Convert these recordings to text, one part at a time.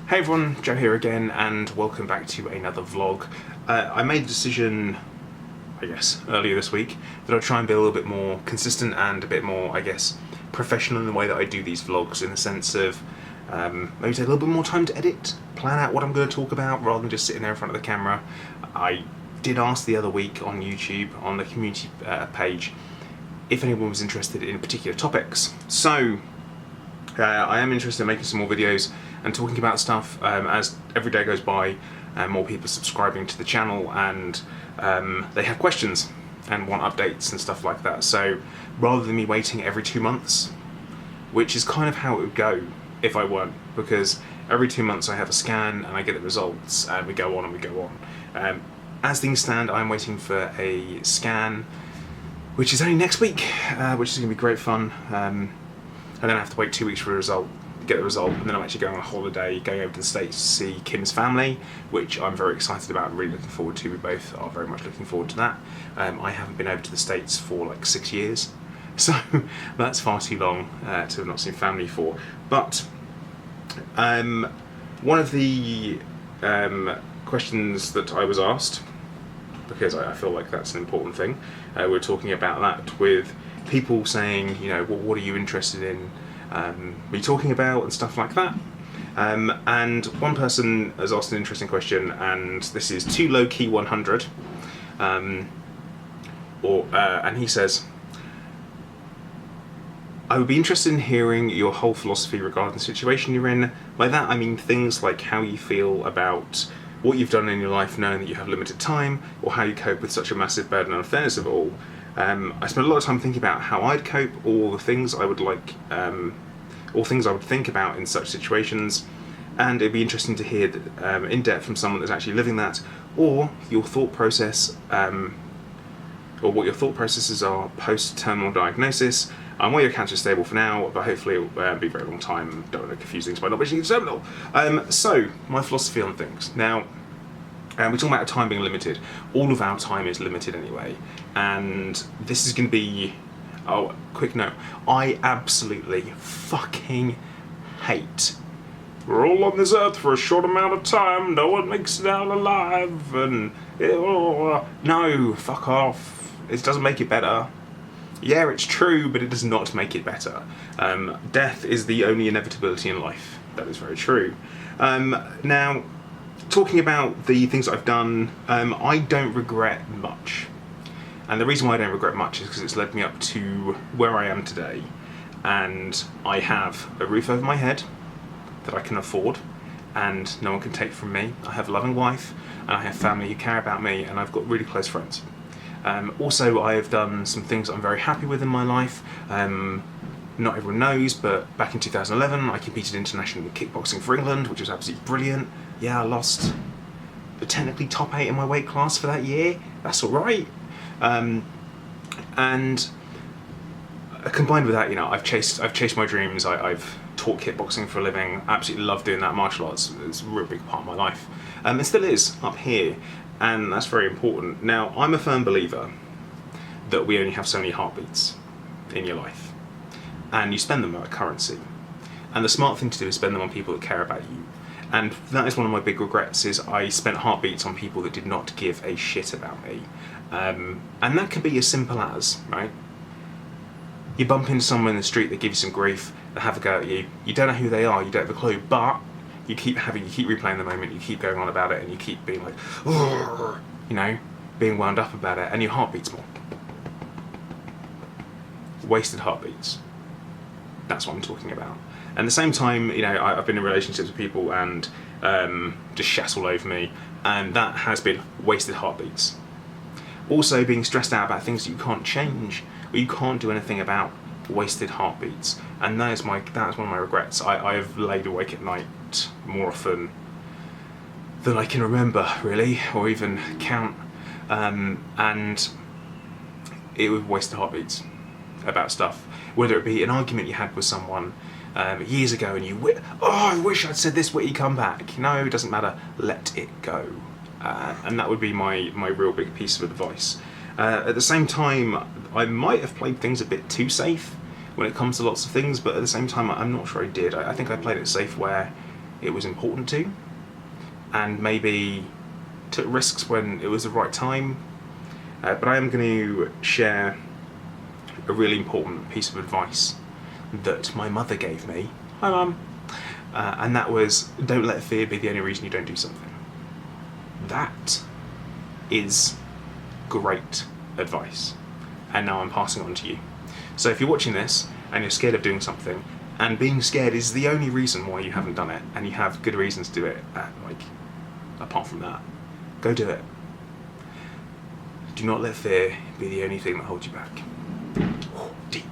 Hey everyone, Joe here again, and welcome back to another vlog. I made a decision, I guess, earlier this week that I'll try and be a little bit more consistent and a bit more, I guess, professional in the way that I do these vlogs, in the sense of maybe take a little bit more time to edit, plan out what I'm going to talk about, rather than just sitting there in front of the camera. I did ask the other week on YouTube, on the community page, if anyone was interested in particular topics. So, I am interested in making some more videos and talking about stuff as every day goes by, and more people subscribing to the channel, and they have questions and want updates and stuff like that. So rather than me waiting every 2 months, which is kind of how it would go if I weren't, because every 2 months I have a scan and I get the results and we go on and we go on. As things stand, I'm waiting for a scan, which is only next week, which is going to be great fun. And then I have to wait 2 weeks for get the result, and then I'm actually going on a holiday, going over to the States to see Kim's family, which I'm very excited about and really looking forward to. We both are very much looking forward to that. I haven't been over to the States for like 6 years, so that's far too long to have not seen family for. But one of the questions that I was asked, because I feel like that's an important thing, we're talking about that with people saying, you know, well, what are you interested in me talking about and stuff like that. And one person has asked an interesting question, and this is Too Low Key 100, and he says, I would be interested in hearing your whole philosophy regarding the situation you're in. By that I mean things like how you feel about what you've done in your life knowing that you have limited time, or how you cope with such a massive burden and unfairness of it all. I spent a lot of time thinking about how I'd cope, all the things I would like, all things I would think about in such situations, and it'd be interesting to hear that, in depth from someone that's actually living that, or your thought process, or what your thought processes are post-terminal diagnosis. I'm aware your cancer is stable for now, but hopefully it will be a very long time. Don't want to confuse things by not mentioning it's terminal. So, my philosophy on things. Now, we're talking about time being limited. All of our time is limited anyway, and this is going to be, oh, quick note, I absolutely fucking hate, we're all on this earth for a short amount of time, no one makes it out alive, and, no, fuck off, it doesn't make it better. Yeah, it's true, but it does not make it better. Death is the only inevitability in life. That is very true. Now, talking about the things I've done, I don't regret much. And the reason why I don't regret much is because it's led me up to where I am today. And I have a roof over my head that I can afford, and no one can take from me. I have a loving wife, and I have family who care about me, and I've got really close friends. Also, I have done some things I'm very happy with in my life. Not everyone knows, but back in 2011 I competed internationally in kickboxing for England, which was absolutely brilliant. Yeah, I lost, but technically top 8 in my weight class for that year. That's alright. And combined with that, you know, I've chased my dreams. I've taught kickboxing for a living. Absolutely love doing that. Martial arts is a real big part of my life. It still is up here, and that's very important. Now, I'm a firm believer that we only have so many heartbeats in your life, and you spend them like currency. And the smart thing to do is spend them on people that care about you. And that is one of my big regrets, is I spent heartbeats on people that did not give a shit about me. And that can be as simple as, right? You bump into someone in the street that gives you some grief, they have a go at you, you don't know who they are, you don't have a clue, but you keep replaying the moment, you keep going on about it, and you keep being like, you know, being wound up about it, and your heart beats more. Wasted heartbeats. That's what I'm talking about. And at the same time, you know, I've been in relationships with people and just shat all over me, and that has been wasted heartbeats. Also, being stressed out about things that you can't change, or you can't do anything about, wasted heartbeats. And that is one of my regrets. I've laid awake at night more often than I can remember, really, or even count, and it was wasted heartbeats about stuff. Whether it be an argument you had with someone years ago, and I wish I'd said this, witty comeback. No, it doesn't matter. Let it go. And that would be my real big piece of advice. At the same time, I might have played things a bit too safe when it comes to lots of things, but at the same time, I'm not sure I did. I think I played it safe where it was important to, and maybe took risks when it was the right time. But I am going to share a really important piece of advice that my mother gave me. Hi, Mum. And that was, don't let fear be the only reason you don't do something. That is great advice, and now I'm passing it on to you. So if you're watching this and you're scared of doing something, and being scared is the only reason why you haven't done it, and you have good reasons to do it, apart from that, go do it. Do not let fear be the only thing that holds you back. Deep.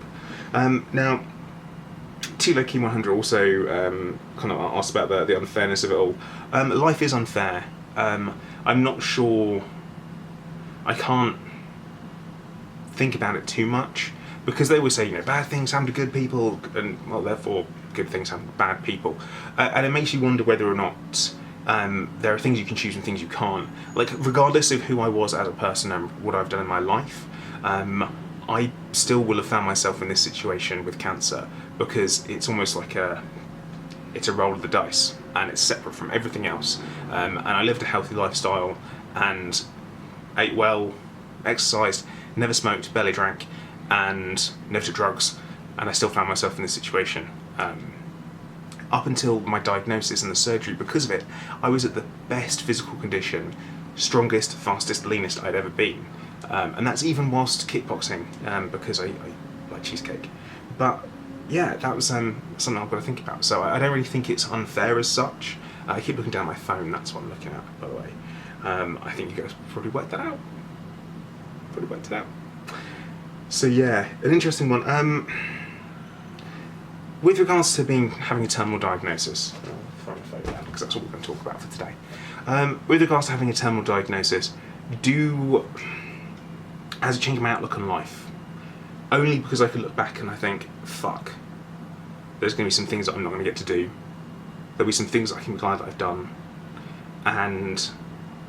Now, T-Loki 100 also kind of asked about the unfairness of it all. Life is unfair. I'm not sure. I can't think about it too much, because they always say, bad things happen to good people, and well, therefore good things happen to bad people, and it makes you wonder whether or not there are things you can choose and things you can't. Like, regardless of who I was as a person and what I've done in my life, I still will have found myself in this situation with cancer, because it's almost like it's a roll of the dice, and it's separate from everything else. And I lived a healthy lifestyle, and ate well, exercised, never smoked, barely drank, and never took drugs, and I still found myself in this situation. Up until my diagnosis and the surgery, because of it, I was at the best physical condition, strongest, fastest, leanest I'd ever been. And that's even whilst kickboxing, because I like cheesecake. But yeah, that was something I've got to think about. So I don't really think it's unfair as such. I keep looking down my phone, that's what I'm looking at, by the way. I think you guys probably worked that out. So yeah, an interesting one. With regards to having a terminal diagnosis, I'll throw my phone down because that's what we're going to talk about for today. With regards to having a terminal diagnosis, has it changed my outlook on life? Only because I could look back and I think, fuck, there's going to be some things that I'm not going to get to do. There'll be some things that I can be glad that I've done. And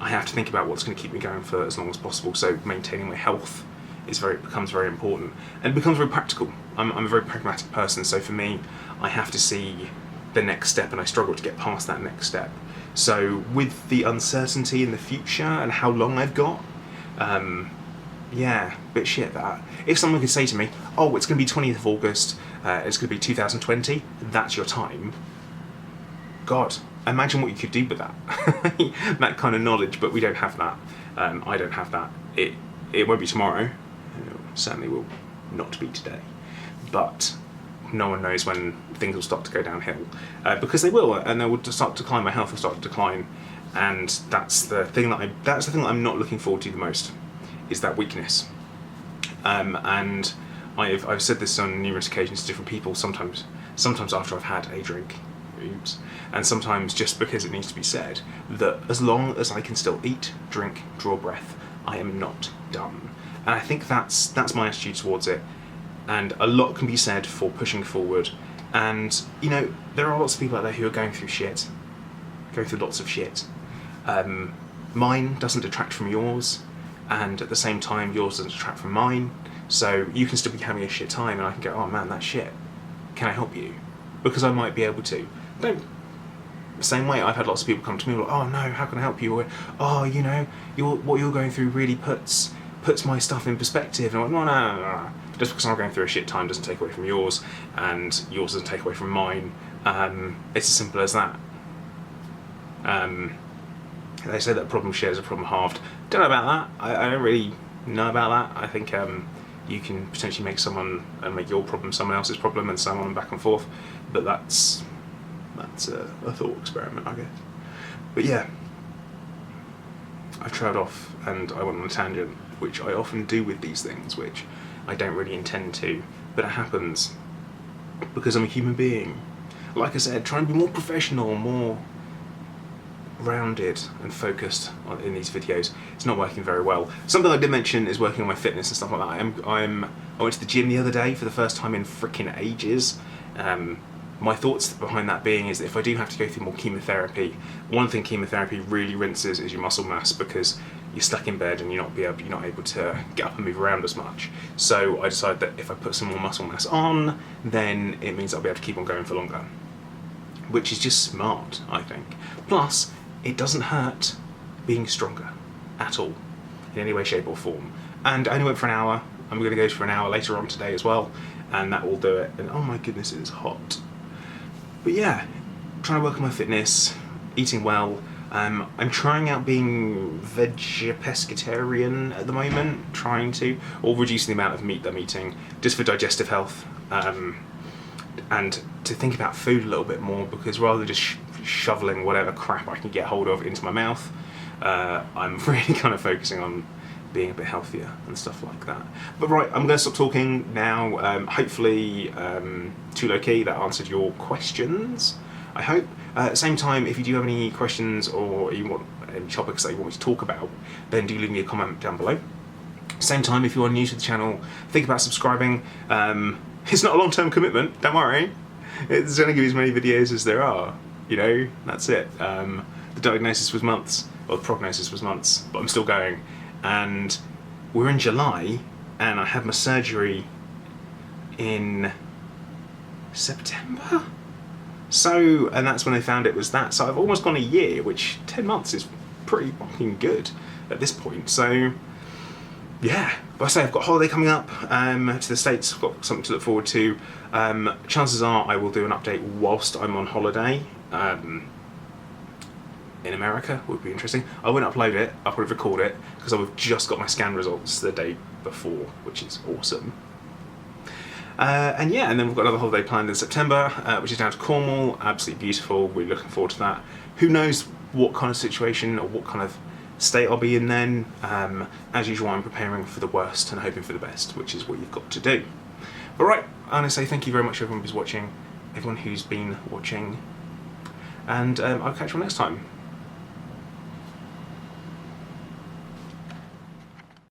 I have to think about what's going to keep me going for as long as possible, so maintaining my health becomes very important, and it becomes very practical. I'm a very pragmatic person, so for me, I have to see the next step, and I struggle to get past that next step. So with the uncertainty in the future and how long I've got, yeah, bit shit that. If someone could say to me, oh, it's going to be 20th of August, it's going to be 2020, that's your time. God, imagine what you could do with that. That kind of knowledge, but we don't have that. I don't have that. It won't be tomorrow. It certainly will not be today. But no one knows when things will start to go downhill, because they will, and they will start to decline. My health will start to decline, and that's the thing that I'm not looking forward to the most, is that weakness. And I've said this on numerous occasions to different people. Sometimes after I've had a drink, and sometimes just because it needs to be said, that as long as I can still eat, drink, draw breath, I am not done. And I think that's my attitude towards it. And a lot can be said for pushing forward. And there are lots of people out there who are going through lots of shit. Mine doesn't detract from yours, and at the same time yours doesn't detract from mine. So you can still be having a shit time, and I can go, oh man, that's shit. Can I help you? Because I might be able to. The same way, I've had lots of people come to me like, oh no, how can I help you? Or, oh, what you're going through really puts my stuff in perspective. And I'm like, no. Just because I'm going through a shit time doesn't take away from yours, and yours doesn't take away from mine. It's as simple as that. They say that problem shared is a problem halved. Don't know about that. I don't really know about that. I think you can potentially make your problem someone else's problem, and so on and back and forth. But that's a thought experiment, I guess. But yeah, I've trailed off and I went on a tangent, which I often do with these things, which I don't really intend to, but it happens because I'm a human being. Like I said, trying to be more professional, more rounded and focused in these videos. It's not working very well. Something I did mention is working on my fitness and stuff like that. I went to the gym the other day for the first time in frickin' ages. My thoughts behind that being is that if I do have to go through more chemotherapy, one thing chemotherapy really rinses is your muscle mass, because you're stuck in bed and you're not able to get up and move around as much. So I decided that if I put some more muscle mass on, then it means I'll be able to keep on going for longer. which is just smart, I think. Plus, it doesn't hurt being stronger at all, in any way, shape or form. And I only went for an hour. I'm going to go for an hour later on today as well, and that will do it. And oh my goodness, it is hot. But yeah, trying to work on my fitness, eating well. I'm trying out being pescatarian at the moment, or reducing the amount of meat that I'm eating, just for digestive health, and to think about food a little bit more, because rather than just shoveling whatever crap I can get hold of into my mouth, I'm really kind of focusing on being a bit healthier and stuff like that. But right, I'm going to stop talking now. Hopefully, too low key, that answered your questions, I hope. At the same time, if you do have any questions or you want any topics that you want me to talk about, then do leave me a comment down below. Same time, if you are new to the channel, think about subscribing. It's not a long-term commitment, don't worry. It's only give you as many videos as there are, you know, that's it. The diagnosis was months, or the prognosis was months, but I'm still going. And we're in July, and I had my surgery in September? So, and that's when they found it was that. So I've almost gone a year, which 10 months is pretty fucking good at this point. So, yeah. But I say I've got a holiday coming up to the States. I've got something to look forward to. Chances are I will do an update whilst I'm on holiday. In America would be interesting. I won't upload it, I'll probably record it, because I've just got my scan results the day before, which is awesome. And yeah, and then we've got another holiday planned in September, which is down to Cornwall. Absolutely beautiful, we're looking forward to that. Who knows what kind of situation or what kind of state I'll be in then. As usual, I'm preparing for the worst and hoping for the best, which is what you've got to do. But right, I want to say thank you very much to everyone who's watching, everyone who's been watching, and I'll catch you next time.